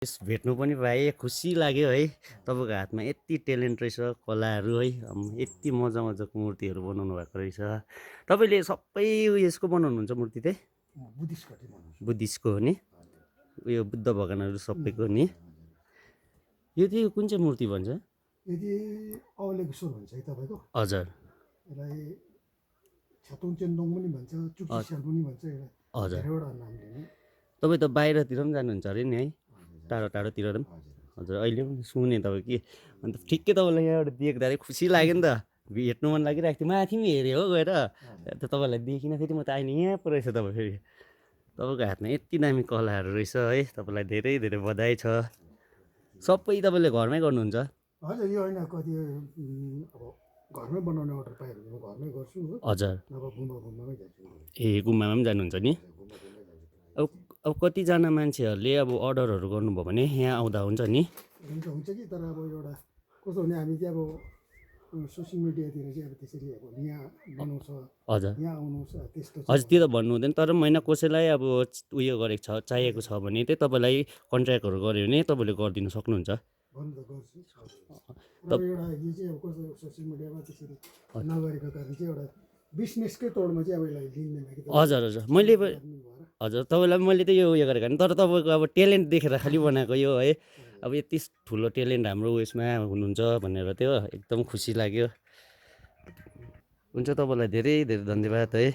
यस भेट्नु पनि पाएँ, खुसी लाग्यो है। तपाईँको हातमा यति ट्यालेन्ट रहेछ, कलाहरू है। यति मजा मजाको मूर्तिहरू बनाउनु भएको रहेछ। तपाईँले सबै उयसको बनाउनुहुन्छ मूर्ति चाहिँ? बुद्धिस्टको हो नि? उयो बुद्ध भगवानहरू सबैको नि? यो चाहिँ कुन चाहिँ मूर्ति भन्छ? यदि अवलेश्वर भन्छ है तपाईँको। हजुर। यसलाई छ्यातुङ चेन्दोङ पनि भन्छ, चुक्सिस्याल पनि भन्छ, हजुर। धेरैवटा नामले नै। तपाईँ त बाहिरतिर पनि जानुहुन्छ अरे नि है? टाढो टाढोतिर पनि? हजुर, अहिले पनि सुने तपाईँ कि अन्त ठिक्कै तपाईँलाई यहाँबाट देख्दाखेरि खुसी लाग्यो नि त। भेट्नु मन लागिरहेको थियो, माथि पनि हेरेँ हो गएर। त तपाईँलाई देखिनँ, फेरि म त अहिले यहाँ पो रहेछ तपाईँ फेरि। तपाईँको हातमा यति दामी कलाहरू रहेछ है। तपाईँलाई धेरै धेरै बधाई छ। सबै तपाईँले घरमै गर्नुहुन्छ? हजुर, यो होइन कति अब घरमै बनाउने अर्डर पायो भने म घरमै गर्छु हो। हजुर। नभए गुम्बामै जान्छु। ए गुम्बामा पनि जानुहुन्छ नि? अब कतिजना मान्छेहरूले अब अर्डरहरू गर्नुभयो भने यहाँ आउँदा हुन्छ नि? हुन्छ कि, तर अब एउटा कस्तो भने हामी चाहिँ अब सोसियल मिडियातिर चाहिँ अब त्यसरी अब यहाँ बनाउँछ, हजुर। यहाँ आउनुहोस् त्यस्तो हजुर, त्यो त भन्नु हुँदैन। तर होइन कसैलाई अब उयो गरेको छ, चाहिएको छ भने चाहिँ तपाईँलाई कन्ट्र्याक्टहरू गऱ्यो भने तपाईँले गरिदिनु सक्नुहुन्छ? गर्नु त गर्छु। र एउटा यो चाहिँ अब कस्तो सोसियल मिडियामा त्यसरी नगरेको कारण चाहिँ एउटा बिजनेसकै तौरमा चाहिँ अब यसलाई लिँदैन कि। हजुर हजुर, मैले हजुर तपाईँलाई मैले त यो उयो गरेको होइन, तर तपाईँको अब ट्यालेन्ट देखेर खालि बनाएको यो है। अब यति ठुलो ट्यालेन्ट हाम्रो उयसमा हुनुहुन्छ भनेर त्यो एकदम खुसी लाग्यो। हुन्छ, तपाईँलाई धेरै धेरै धन्यवाद है।